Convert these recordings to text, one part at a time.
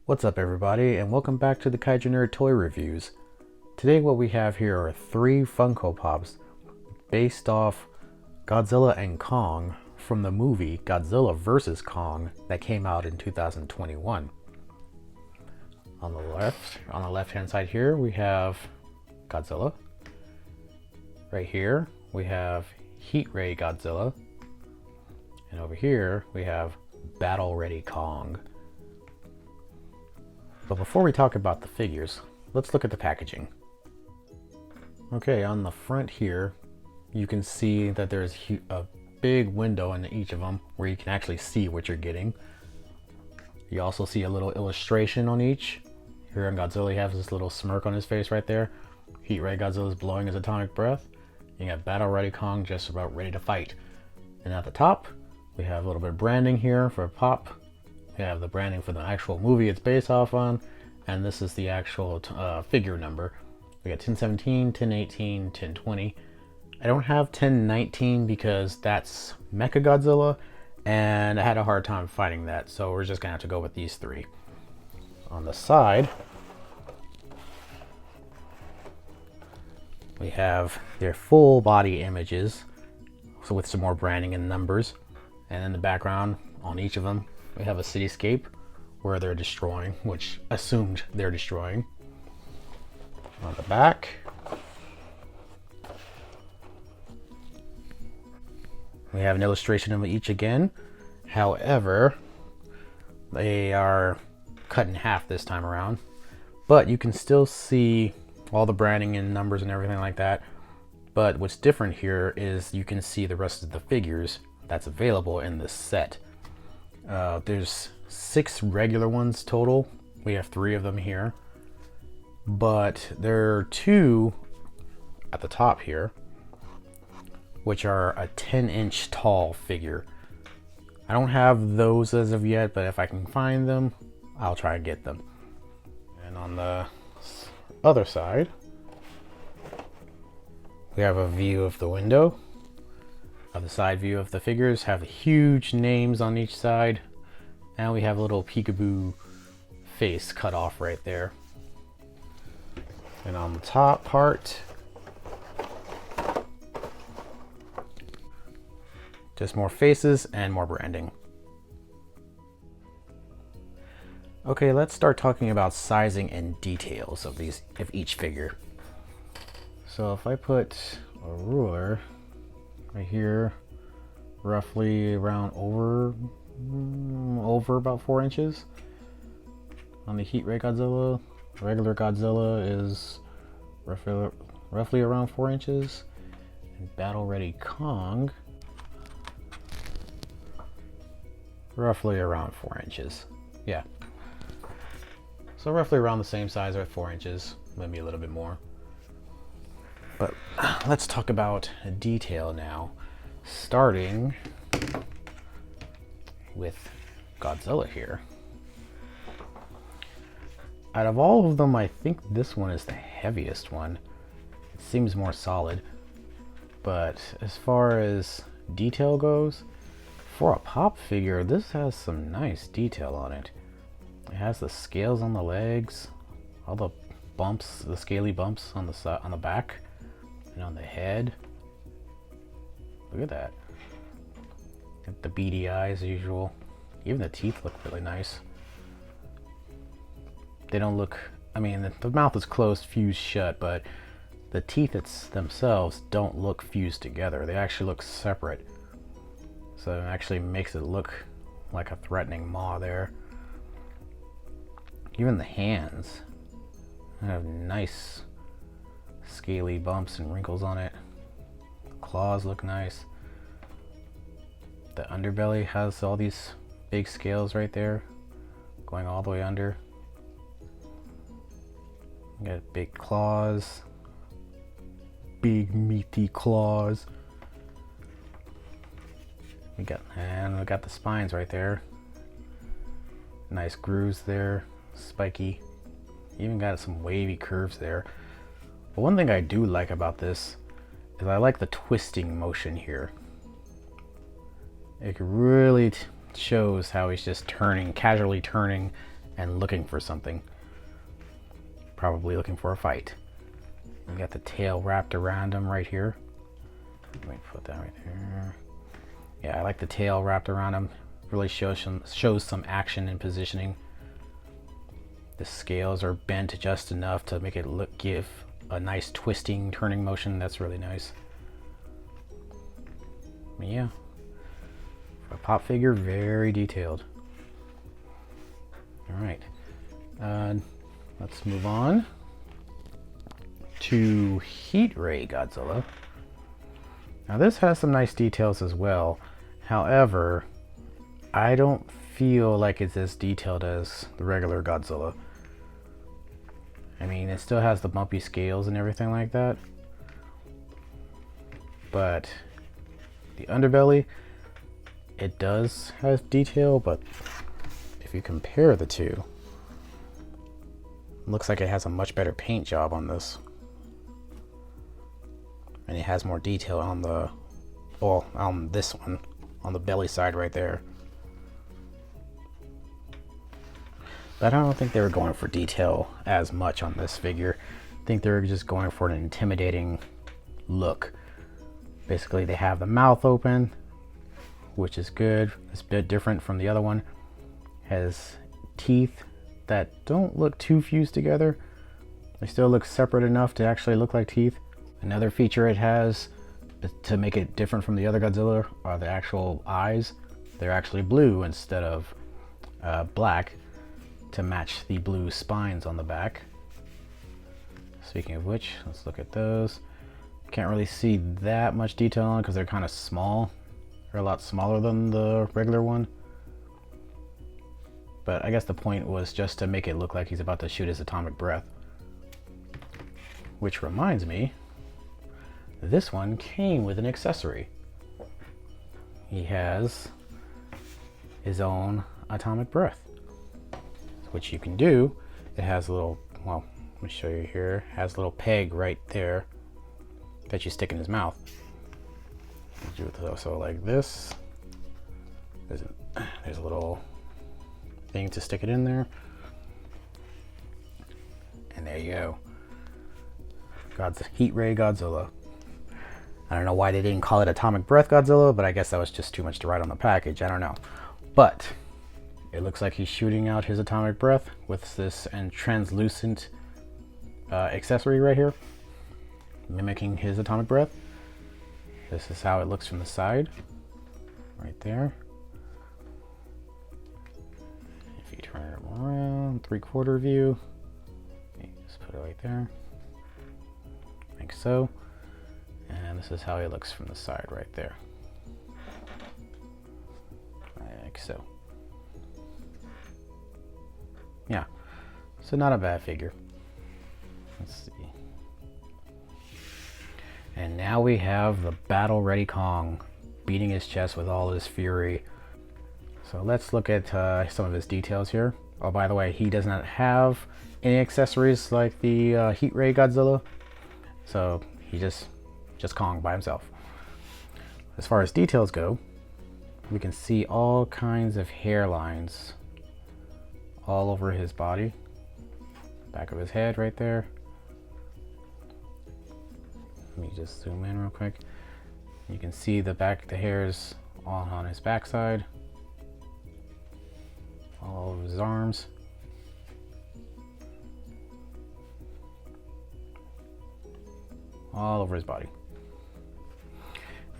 What's up everybody, and welcome back to the TheKaijuNerd-Toy reviews. Today what we have here are 3 Funko Pops based off Godzilla and Kong from the movie Godzilla vs. Kong that came out in 2021. On the left hand side here we have Godzilla. Right here we have Heat Ray Godzilla. And over here we have Battle Ready Kong. But before we talk about the figures, let's look at the packaging. Okay, on the front here, you can see that there's a big window in each of them where you can actually see what you're getting. You also see a little illustration on each. Here on Godzilla, he has this little smirk on his face right there. Heat Ray Godzilla is blowing his atomic breath. You got Battle Ready Kong just about ready to fight. And at the top, we have a little bit of branding here for Pop. We have the branding for the actual movie it's based off on, and this is the actual figure number. We got 1017, 1018, 1020. I don't have 1019 because that's Mechagodzilla, and I had a hard time finding that, so we're just gonna have to go with these 3. On the side, we have their full body images, so with some more branding and numbers, and in the background on each of them, we have a cityscape where they're destroying, which assumed they're destroying. On the back, we have an illustration of each again. However, they are cut in half this time around, but you can still see all the branding and numbers and everything like that. But what's different here is you can see the rest of the figures that's available in this set. There's 6 regular ones total. We have 3 of them here, but there are 2 at the top here, which are a 10-inch tall figure. I don't have those as of yet, but if I can find them, I'll try and get them. And on the other side, we have a view of the window. The side view of the figures have huge names on each side, and we have a little peekaboo face cut off right there. And on the top part, just more faces and more branding. Okay, let's start talking about sizing and details of each figure. So if I put a ruler right here, roughly around over about 4 inches. On the Heat Ray Godzilla, regular Godzilla is roughly around 4 inches. And Battle Ready Kong, roughly around 4 inches. Yeah. So roughly around the same size, or 4 inches, maybe a little bit more. But let's talk about detail now, starting with Godzilla here. Out of all of them, I think this one is the heaviest one. It seems more solid, but as far as detail goes, for a Pop figure, this has some nice detail on it. It has the scales on the legs, all the bumps, the scaly bumps on the back and on the head. Look at that. Got the beady eyes as usual. Even the teeth look really nice. They don't look, I mean, the mouth is closed, fused shut, but the teeth themselves don't look fused together. They actually look separate. So it actually makes it look like a threatening maw there. Even the hands have nice scaly bumps and wrinkles on it. Claws look nice. The underbelly has all these big scales right there going all the way under. You got big claws, big meaty claws. We got the spines right there. Nice grooves there, spiky. Even got some wavy curves there. But one thing I do like about this is I like the twisting motion here. It really shows how he's just turning, casually turning and looking for something. Probably looking for a fight. You got the tail wrapped around him right here. Let me put that right there. Yeah, I like the tail wrapped around him. Really shows some action and positioning. The scales are bent just enough to make it give a nice twisting, turning motion. That's really nice. But yeah, for a pop figure, very detailed. All right, let's move on to Heat Ray Godzilla. Now this has some nice details as well. However, I don't feel like it's as detailed as the regular Godzilla. I mean, it still has the bumpy scales and everything like that. But the underbelly, it does have detail, but if you compare the two, it looks like it has a much better paint job on this. And it has more detail on the, well, on this one, on the belly side right there. But I don't think they were going for detail as much on this figure. I think they were just going for an intimidating look. Basically, they have the mouth open, which is good. It's a bit different from the other one. Has teeth that don't look too fused together. They still look separate enough to actually look like teeth. Another feature it has to make it different from the other Godzilla are the actual eyes. They're actually blue instead of black to match the blue spines on the back. Speaking of which, let's look at those. Can't really see that much detail on because they're kind of small. They're a lot smaller than the regular one. But I guess the point was just to make it look like he's about to shoot his atomic breath. Which reminds me, this one came with an accessory. He has his own atomic breath, which you can do. It has a little, well, let me show you here. It has a little peg right there that you stick in his mouth. You do it also like this. There's a little thing to stick it in there. And there you go. Heat Ray Godzilla. I don't know why they didn't call it Atomic Breath Godzilla, but I guess that was just too much to write on the package. I don't know. But it looks like he's shooting out his atomic breath with this and translucent accessory right here, mimicking his atomic breath. This is how it looks from the side, right there. If you turn it around, 3/4 view, okay, just put it right there, like so. And this is how he looks from the side right there, like so. Yeah, so not a bad figure. Let's see. And now we have the battle ready Kong beating his chest with all his fury. So let's look at some of his details here. Oh, by the way, he does not have any accessories like the Heat Ray Godzilla. So he just Kong by himself. As far as details go, we can see all kinds of hairlines all over his body. Back of his head right there. Let me just zoom in real quick. You can see the hairs all on his backside, all over his arms. All over his body.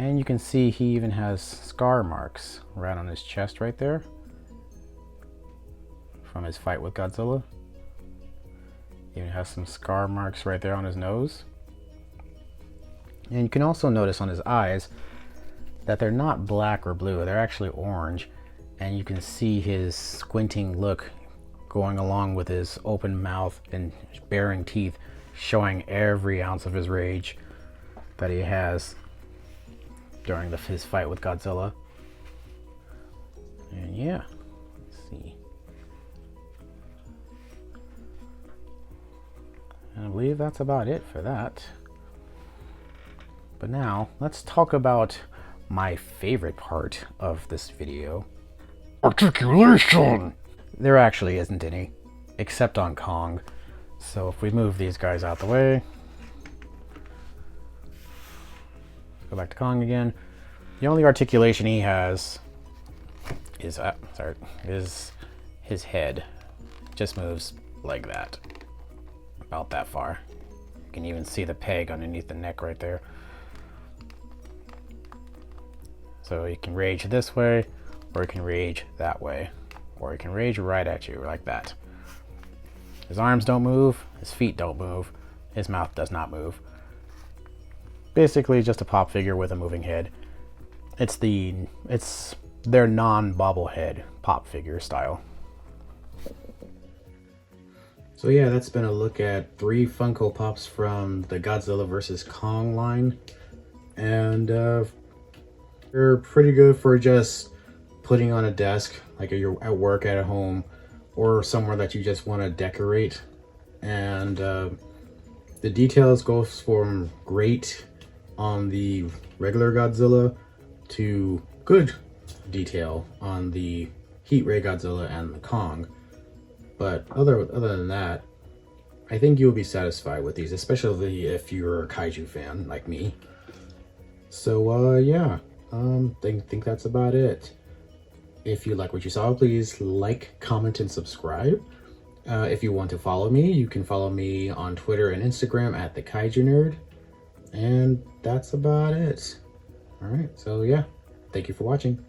And you can see he even has scar marks right on his chest right there from his fight with Godzilla. He even has some scar marks right there on his nose. And you can also notice on his eyes that they're not black or blue, they're actually orange. And you can see his squinting look going along with his open mouth and baring teeth, showing every ounce of his rage that he has during his fight with Godzilla. And yeah, let's see. And I believe that's about it for that. But now, let's talk about my favorite part of this video. Articulation! there actually isn't any, except on Kong. So if we move these guys out the way, go back to Kong again. The only articulation he has is his head. It just moves like that, about that far. You can even see the peg underneath the neck right there. So you can rage this way, or you can rage that way, or you can rage right at you like that. His arms don't move, his feet don't move, his mouth does not move. Basically just a pop figure with a moving head. It's their non-bobblehead pop figure style. So yeah, that's been a look at 3 Funko Pops from the Godzilla vs. Kong line. And they're pretty good for just putting on a desk, like you're at work, at home, or somewhere that you just want to decorate. And the details go from great on the regular Godzilla to good detail on the Heat Ray Godzilla and the Kong. But other than that, I think you'll be satisfied with these, especially if you're a kaiju fan like me. So yeah, think that's about it. If you like what you saw, please like, comment, and subscribe. If you want to follow me, you can follow me on Twitter and Instagram at TheKaijuNerd. And that's about it. Alright, so yeah, thank you for watching.